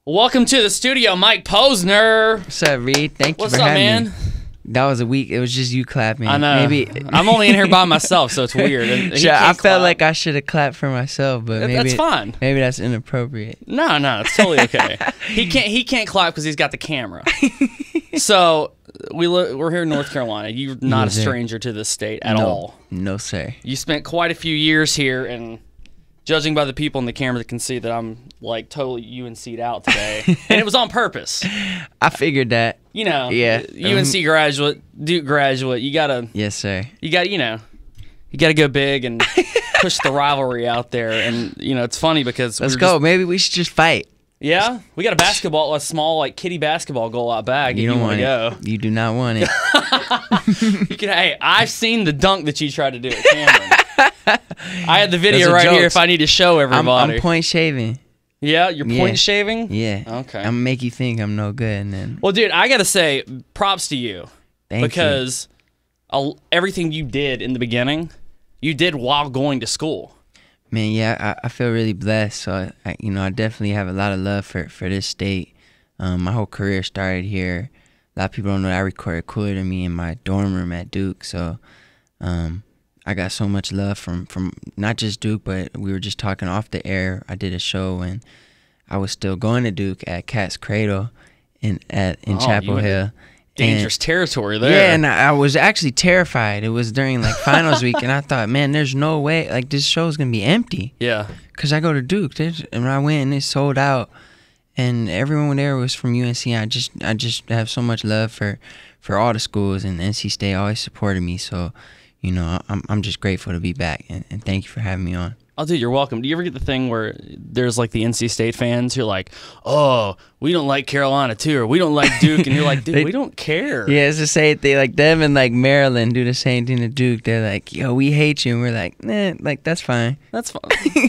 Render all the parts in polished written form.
Welcome to the studio, Mike Posner. What's up, Reid? Thank you What's for up, having man? me. That was a week. It was just you clapping. I know. Maybe I'm only in here by myself, so it's weird. And he I can't felt clap. like I should have clapped for myself, but maybe That's fine. Maybe that's inappropriate. No, it's totally okay. He can't clap because he's got the camera. So we're here in North Carolina. You're not a stranger to this state at all. No, sir. You spent quite a few years here, and judging by the people in the camera that can see that I'm like totally UNC'd out today, and it was on purpose. I figured that. You know, Yeah. UNC graduate, Duke graduate. You gotta. Yes, sir. You got you gotta go big and push the rivalry out there. And it's funny because Let's go. Maybe we should just fight. Yeah, we got a small like kitty basketball goal out back. You if don't want to go. You do not want it. Hey, I've seen the dunk that you tried to do at Cameron. I had the video right here if I need to show everybody. I'm point shaving. Yeah, you're point shaving? Yeah. Okay. I'm gonna make you think I'm no good, and then. Well, dude, I gotta say, props to you. Thank you. Because everything you did in the beginning, you did while going to school. Man, yeah, I feel really blessed. So, I definitely have a lot of love for this state. My whole career started here. A lot of people don't know that I recorded Cooler Than Me in my dorm room at Duke. So, I got so much love from not just Duke, but we were just talking off the air. I did a show and I was still going to Duke at Cat's Cradle in Chapel Hill. Dangerous territory there. Yeah, and I was actually terrified. It was during like finals week, and I thought, man, there's no way like this show's gonna be empty. Yeah. Cause I go to Duke, and I went and it sold out, and everyone there was from UNC. I just have so much love for all the schools, and NC State always supported me. So, I'm just grateful to be back, and thank you for having me on. Oh, dude, you're welcome. Do you ever get the thing where there's like the NC State fans who are like, oh, we don't like Carolina too, or we don't like Duke, and you're like, dude, we don't care. Yeah, it's the same thing. Like them and like Maryland do the same thing to Duke. They're like, yo, we hate you, and we're like, nah, like that's fine. That's fine.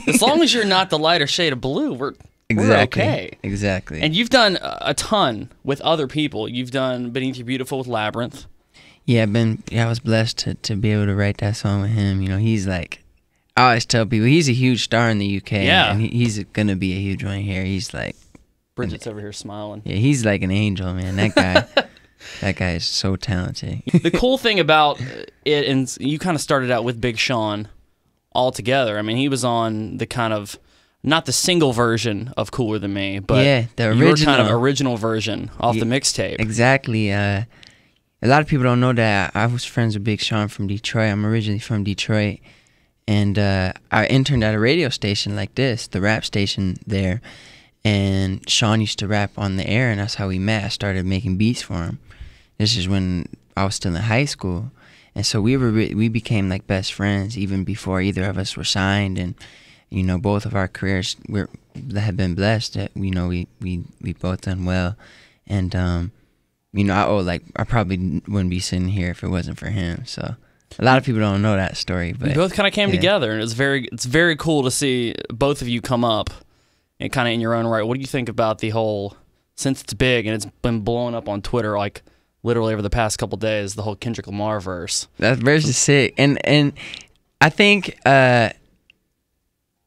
As long as you're not the lighter shade of blue, we're okay. Exactly. And you've done a ton with other people. You've done Beneath Your Beautiful with Labyrinth. Yeah, I was blessed to be able to write that song with him. He's like, I always tell people he's a huge star in the UK. Yeah. And he's gonna be a huge one here. He's like Bridget's over here smiling. Yeah, he's like an angel, man. That guy is so talented. The cool thing about it, and you kind of started out with Big Sean all together. I mean, he was on the kind of not the single version of Cooler Than Me, but yeah, the original, your kind of original version off the mixtape. Exactly. A lot of people don't know that I was friends with Big Sean from Detroit. I'm originally from Detroit. And I interned at a radio station like this, the rap station there. And Sean used to rap on the air, and that's how we met. I started making beats for him. This is when I was still in high school. And so we became like best friends even before either of us were signed. And, both of our careers have been blessed that, we both done well. And, I probably wouldn't be sitting here if it wasn't for him, so... A lot of people don't know that story, but you both kind of came together, and it's very cool to see both of you come up and kind of in your own right. What do you think about the whole, since it's big and it's been blowing up on Twitter like literally over the past couple days, the whole Kendrick Lamar verse? That verse is sick, and I think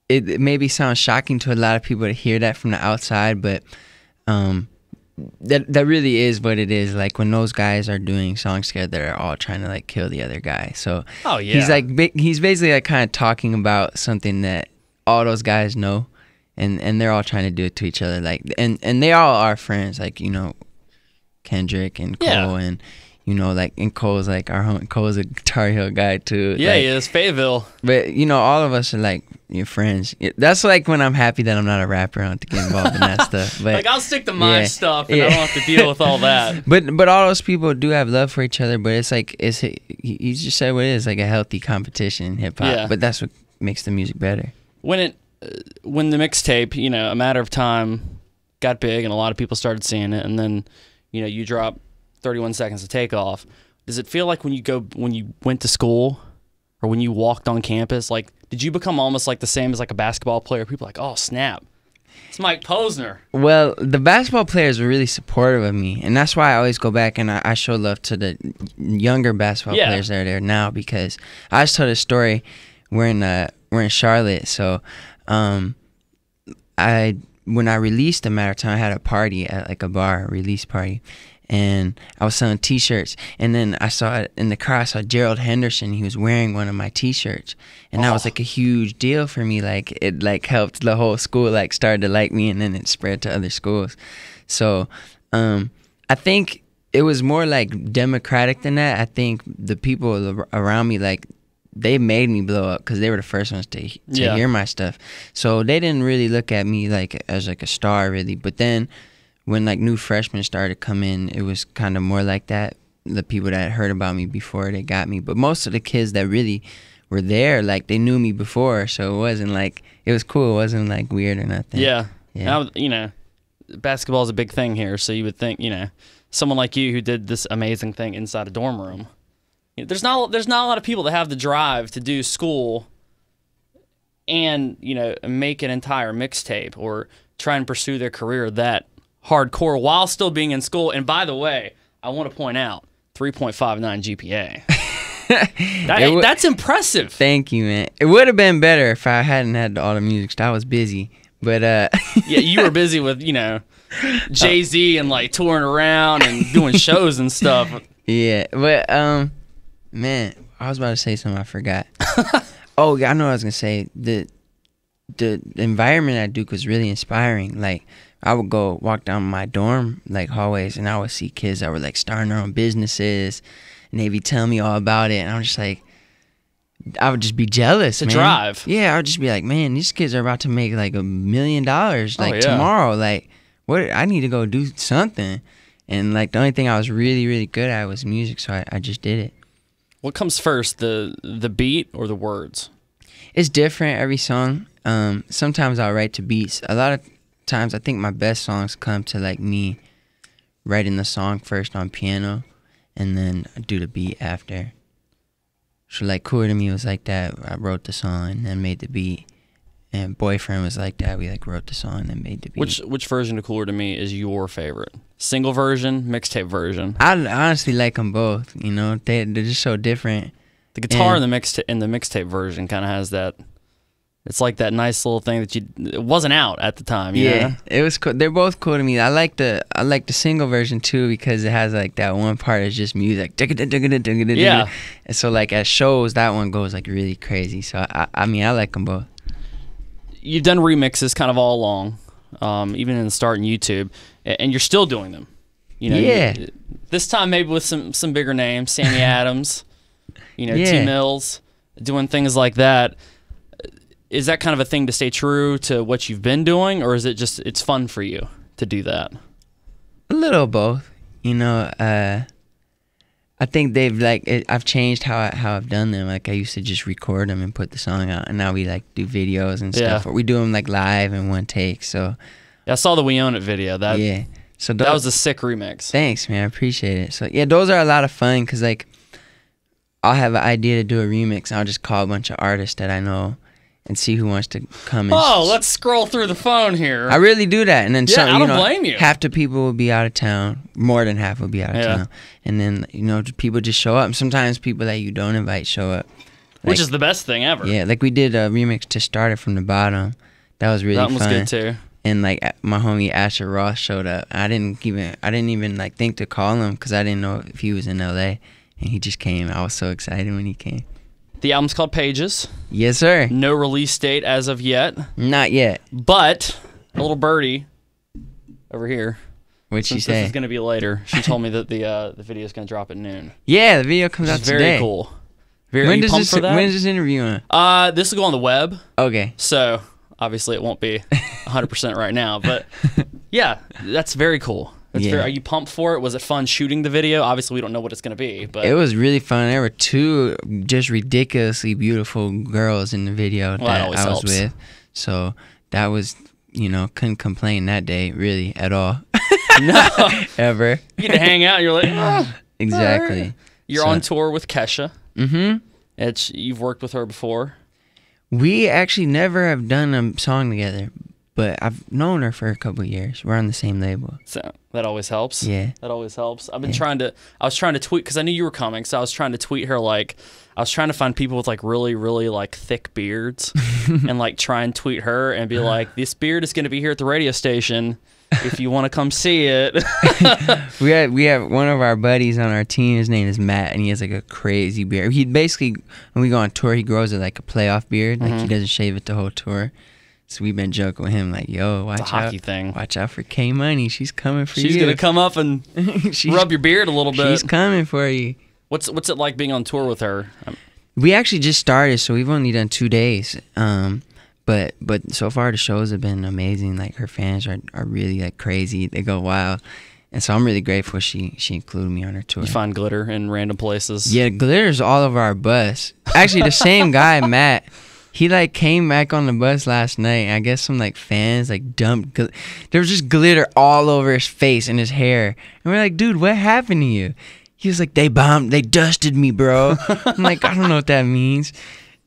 it maybe sounds shocking to a lot of people to hear that from the outside, but that really is what it is. Like when those guys are doing songs together, they're all trying to like kill the other guy. So he's basically like kind of talking about something that all those guys know, and they're all trying to do it to each other. Like and they all are friends. Like Kendrick and Cole and and Cole's like our home. Cole's a Tar Heel guy too. Yeah, he is Fayetteville. But all of us are like your friends. That's like when I'm happy that I'm not a rapper. I don't have to get involved in that stuff. But like I'll stick to my stuff and I don't have to deal with all that. But all those people do have love for each other. But it's like he just said what it is, like a healthy competition in hip hop. Yeah. But that's what makes the music better. When the mixtape, A Matter of Time, got big and a lot of people started seeing it, and then you drop 31 Seconds to Take Off. Does it feel like when you went to school or when you walked on campus, like did you become almost like the same as like a basketball player? People are like, oh snap, it's Mike Posner. Well, the basketball players were really supportive of me, and that's why I always go back and I show love to the younger basketball players that are there now, because I just told a story. We're in Charlotte, so I when I released A Matter of Time, I had a party at like a bar, a release party, and I was selling T-shirts. And then I saw it in the car. I saw Gerald Henderson. He was wearing one of my T-shirts, and that was like a huge deal for me. Like it like helped the whole school like started to like me, and then it spread to other schools. So I think it was more like democratic than that. I think the people around me, like, they made me blow up because they were the first ones to hear my stuff. So they didn't really look at me like as like a star really. But then when like new freshmen started to come in, it was kind of more like that. The people that had heard about me before, they got me. But most of the kids that really were there, like, they knew me before. So it wasn't like, it was cool. It wasn't like weird or nothing. Yeah. Now, you know, basketball is a big thing here. So you would think, you know, someone like you who did this amazing thing inside a dorm room. There's not a lot of people that have the drive to do school and, you know, make an entire mixtape or try and pursue their career that hardcore while still being in school. And by the way, I want to point out 3.59 GPA. That's impressive. Thank you, man. It would have been better if I hadn't had all the music. I was busy, but yeah, you were busy with, you know, Jay-Z and like touring around and doing shows and stuff. Yeah, but man, I was about to say something I forgot. Oh, I know what I was gonna say. The environment at Duke was really inspiring. Like, I would go walk down my dorm like hallways, and I would see kids that were like starting their own businesses, and they'd be telling me all about it, and I'm just like, I would just be jealous. It's a drive. Yeah, I would just be like, man, these kids are about to make like $1 million like tomorrow. Like, what? I need to go do something. And like the only thing I was really, really good at was music, so I just did it. What comes first, the beat or the words? It's different every song. Sometimes I'll write to beats. A lot of times I think my best songs come to like me writing the song first on piano and then do the beat after. So like Cooler to Me was like that. I wrote the song and then made the beat. And Boyfriend was like that. We like wrote the song and then made the beat. Which version of Cooler to Me is your favorite? Single version, mixtape version? I honestly like them both. You know, they're just so different. The guitar in the mixtape version kind of has that. It's like that nice little thing that it wasn't out at the time. You know? It was cool. They're both cool to me. I like the single version too because it has like that one part is just music. Yeah. And so like at shows that one goes like really crazy. So I mean I like them both. You've done remixes kind of all along, even in the start in YouTube, and you're still doing them. You know, this time maybe with some bigger names, Sammy Adams, you know, T Mills, doing things like that. Is that kind of a thing to stay true to what you've been doing, or is it just it's fun for you to do that? A little both. You know, I think they've I've changed how I've done them. Like I used to just record them and put the song out, and now we like do videos and stuff. Or we do them like live in one take. So yeah, I saw the We Own It video. So that was a sick remix. Thanks, man. I appreciate it. So yeah, those are a lot of fun because like I'll have an idea to do a remix, and I'll just call a bunch of artists that I know and see who wants to come. Let's scroll through the phone here. I really do that, and then I don't blame you. Half the people will be out of town. More than half will be out of town, and then people just show up. Sometimes people that you don't invite show up, which is the best thing ever. Yeah, like we did a remix to Started From the Bottom. That was really fun. That was good too. And like my homie Asher Ross showed up. I didn't even like think to call him because I didn't know if he was in LA, and he just came. I was so excited when he came. The album's called Pages. Yes, sir. No release date as of yet. Not yet. But a little birdie over here. What'd she say? This is going to be later. She told me that the video is going to drop at noon. Yeah, the video comes out today. Very cool. When does this interview on? This will go on the web. Okay. So obviously it won't be 100% right now, but yeah, that's very cool. Are you pumped for it? Was it fun shooting the video? Obviously, we don't know what it's going to be, but it was really fun. There were two just ridiculously beautiful girls in the video that I was with. So that was, couldn't complain that day really at all. No, ever. You get to hang out. And you're like, oh, exactly. Right. You're on tour with Kesha. Mm-hmm. You've worked with her before. We actually never have done a song together. but I've known her for a couple of years. We're on the same label. So that always helps. Yeah. That always helps. I was trying to tweet, because I knew you were coming, so I was trying to tweet her, like, I was trying to find people with, like, really, really, like, thick beards and, like, try and tweet her and be like, this beard is going to be here at the radio station if you want to come see it. we have one of our buddies on our team. His name is Matt, and he has, like, a crazy beard. He basically, when we go on tour, he grows it like a playoff beard. Like, he doesn't shave it the whole tour. So we've been joking with him, like, yo, watch out. Hockey thing. Watch out for K Money. She's coming for you. She's going to come up and rub your beard a little bit. She's coming for you. What's it like being on tour with her? We actually just started, so we've only done 2 days. But so far the shows have been amazing. Like, her fans are really, like, crazy. They go wild. And so I'm really grateful she included me on her tour. You find glitter in random places? Yeah, glitter's all over our bus. Actually, the same guy, Matt, he, like, came back on the bus last night. I guess some, like, fans, like, dumped. There was just glitter all over his face and his hair. And we're like, dude, what happened to you? He was like, they dusted me, bro. I'm like, I don't know what that means.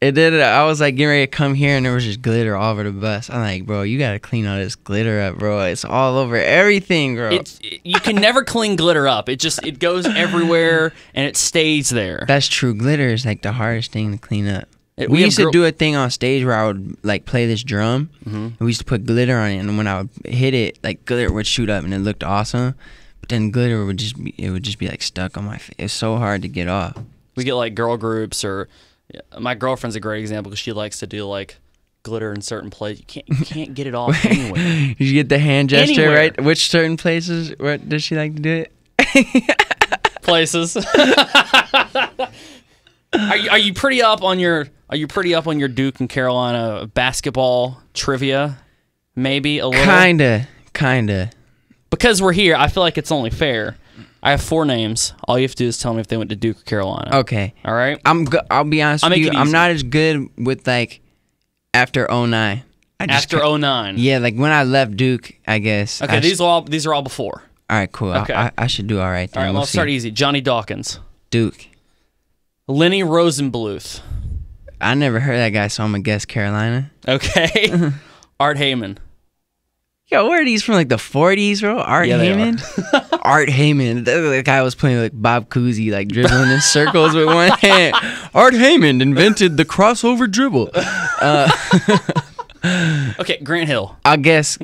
And then I was like getting ready to come here, and there was just glitter all over the bus. I'm like, bro, you got to clean all this glitter up, bro. It's all over everything, bro. You can never clean glitter up. It goes everywhere, and it stays there. That's true. Glitter is, like, the hardest thing to clean up. We used to do a thing on stage where I would, like, play this drum, and we used to put glitter on it, and when I would hit it, like, glitter would shoot up, and it looked awesome. But then glitter would just be like stuck on my face. It's so hard to get off. We get, like, girl groups, or my girlfriend's a great example because she likes to do, like, glitter in certain places. You can't get it off anywhere. Did you get the hand gesture Anywhere. right? Which certain places? Where does she like to do it? Places. Are you pretty up on your Duke and Carolina basketball trivia? Maybe a little. Kinda. Because we're here, I feel like it's only fair. I have 4 names. All you have to do is tell me if they went to Duke or Carolina. Okay. All right? I'll be honest with you. I'm not as good with, like, after 09. After 09. Yeah, like, when I left Duke, I guess. Okay, these are all before. All right, cool. Okay. I should do all right then. All right, well, I'll start easy. Johnny Dawkins. Duke. Lenny Rosenbluth. I never heard that guy, so I'm going to guess Carolina. Okay. Art Heyman. Yo, where are these from, like, the 40s, bro? Art Heyman? Art Heyman. That guy was playing, like, Bob Cousy, like, dribbling in circles with one hand. Art Heyman invented the crossover dribble. Okay, Grant Hill. I'll guess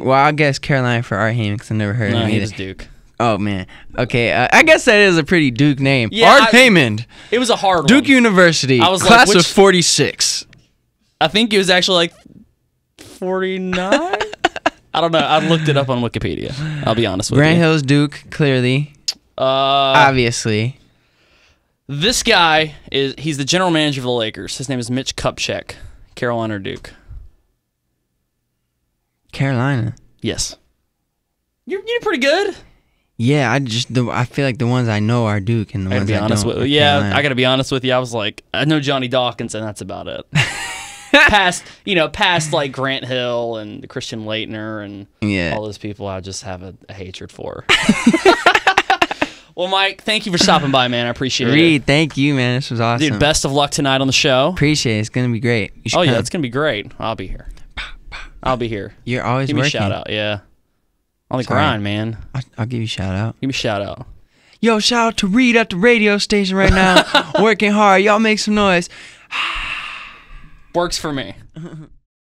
Carolina for Art Heyman because I never heard of him either. No, he was Duke. Oh, man. Okay, I guess that is a pretty Duke name. Yeah, Art Heyman. It was a hard one. Duke University, I was class like, of 46. I think it was actually, like, 49? I don't know. I looked it up on Wikipedia. I'll be honest with Grant you. Hill's Duke, clearly. Obviously. This guy he's the general manager of the Lakers. His name is Mitch Kupchak. Carolina or Duke? Carolina. Yes. You're pretty good. Yeah, I feel like the ones I know are Duke, and the ones I don't are Carolina. I gotta be honest with you. I was like, I know Johnny Dawkins, and that's about it. past like Grant Hill and Christian Laettner and all those people, I just have a hatred for. Well, Mike, thank you for stopping by, man. I appreciate it. Reid, thank you, man. This was awesome. Dude, best of luck tonight on the show. Appreciate it. It's gonna be great. Oh yeah, it's gonna be great. I'll be here. I'll be here. You're always give me working. a shout out, yeah. On the grind, man. I'll give you a shout out. Give me a shout out. Yo, shout out to Reid at the radio station right now. Working hard. Y'all make some noise. Works for me.